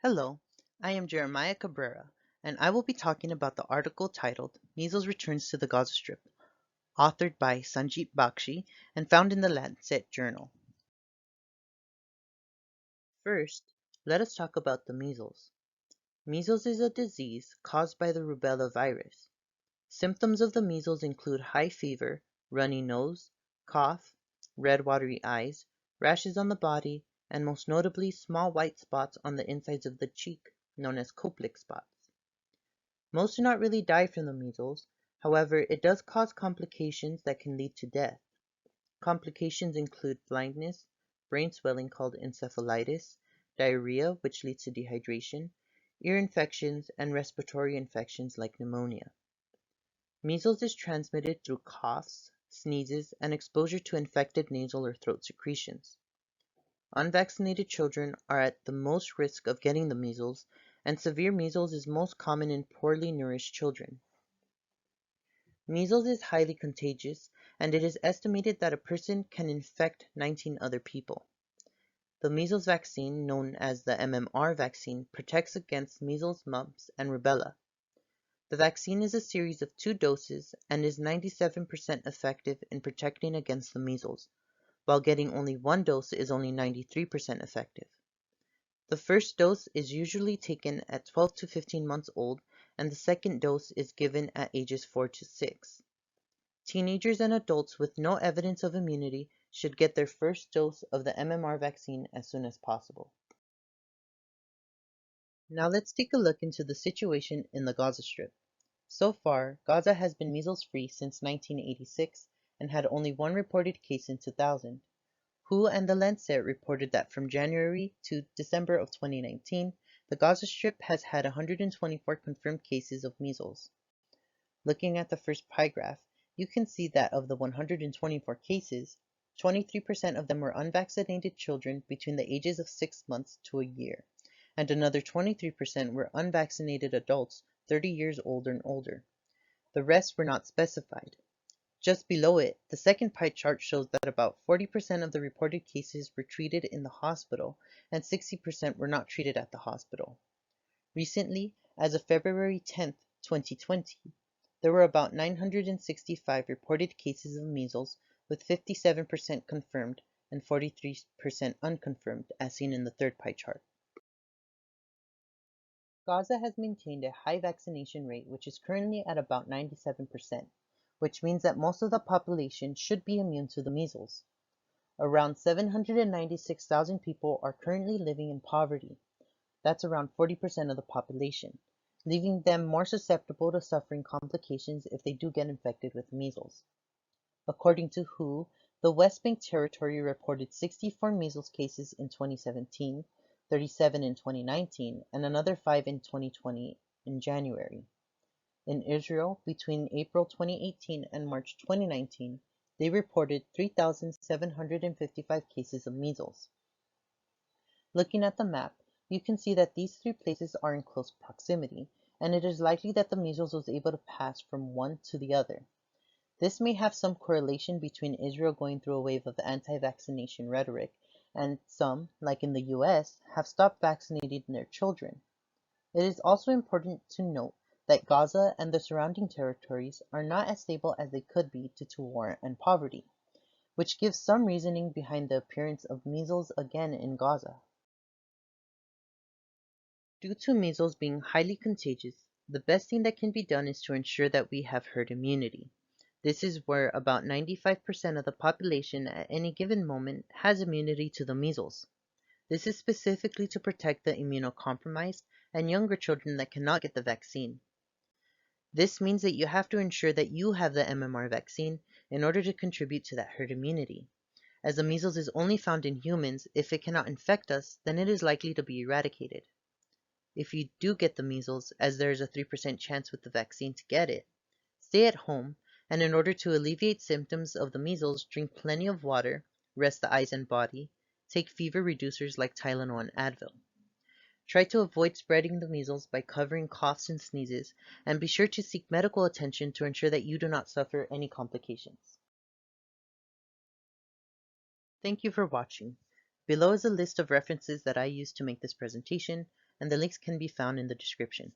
Hello, I am Jeremiah Cabrera, and I will be talking about the article titled Measles Returns to the Gaza Strip, authored by Sanjeet Bakshi and found in the Lancet Journal. First, let us talk about the measles. Measles is a disease caused by the rubella virus. Symptoms of the measles include high fever, runny nose, cough, red watery eyes, rashes on the body, and most notably small white spots on the insides of the cheek, known as Koplik spots. Most do not really die from the measles, however, it does cause complications that can lead to death. Complications include blindness, brain swelling called encephalitis, diarrhea, which leads to dehydration, ear infections, and respiratory infections like pneumonia. Measles is transmitted through coughs, sneezes, and exposure to infected nasal or throat secretions. Unvaccinated children are at the most risk of getting the measles, and severe measles is most common in poorly nourished children. Measles is highly contagious, and it is estimated that a person can infect 19 other people. The measles vaccine, known as the MMR vaccine, protects against measles, mumps, and rubella. The vaccine is a series of 2 doses and is 97% effective in protecting against the measles, while getting only 1 dose is only 93% effective. The first dose is usually taken at 12 to 15 months old, and the second dose is given at ages 4 to 6. Teenagers and adults with no evidence of immunity should get their first dose of the MMR vaccine as soon as possible. Now let's take a look into the situation in the Gaza Strip. So far, Gaza has been measles-free since 1986 and had only 1 reported case in 2000. WHO and The Lancet reported that from January to December of 2019, the Gaza Strip has had 124 confirmed cases of measles. Looking at the first pie graph, you can see that of the 124 cases, 23% of them were unvaccinated children between the ages of 6 months to a year, and another 23% were unvaccinated adults 30 years old and older. The rest were not specified. Just below it, the second pie chart shows that about 40% of the reported cases were treated in the hospital and 60% were not treated at the hospital. Recently, as of February 10, 2020, there were about 965 reported cases of measles, with 57% confirmed and 43% unconfirmed, as seen in the third pie chart. Gaza has maintained a high vaccination rate, which is currently at about 97%, which means that most of the population should be immune to the measles. Around 796,000 people are currently living in poverty. That's around 40% of the population, leaving them more susceptible to suffering complications if they do get infected with measles. According to WHO, the West Bank Territory reported 64 measles cases in 2017, 37 in 2019, and another 5 in 2020 in January. In Israel, between April 2018 and March 2019, they reported 3,755 cases of measles. Looking at the map, you can see that these 3 places are in close proximity, and it is likely that the measles was able to pass from one to the other. This may have some correlation between Israel going through a wave of anti-vaccination rhetoric, and some, like in the US, have stopped vaccinating their children. It is also important to note that Gaza and the surrounding territories are not as stable as they could be due to war and poverty, which gives some reasoning behind the appearance of measles again in Gaza. Due to measles being highly contagious, the best thing that can be done is to ensure that we have herd immunity. This is where about 95% of the population at any given moment has immunity to the measles. This is specifically to protect the immunocompromised and younger children that cannot get the vaccine. This means that you have to ensure that you have the MMR vaccine in order to contribute to that herd immunity. As the measles is only found in humans, if it cannot infect us, then it is likely to be eradicated. If you do get the measles, as there is a 3% chance with the vaccine to get it, stay at home, and in order to alleviate symptoms of the measles, drink plenty of water, rest the eyes and body, take fever reducers like Tylenol and Advil. Try to avoid spreading the measles by covering coughs and sneezes, and be sure to seek medical attention to ensure that you do not suffer any complications. Thank you for watching. Below is a list of references that I used to make this presentation, and the links can be found in the description.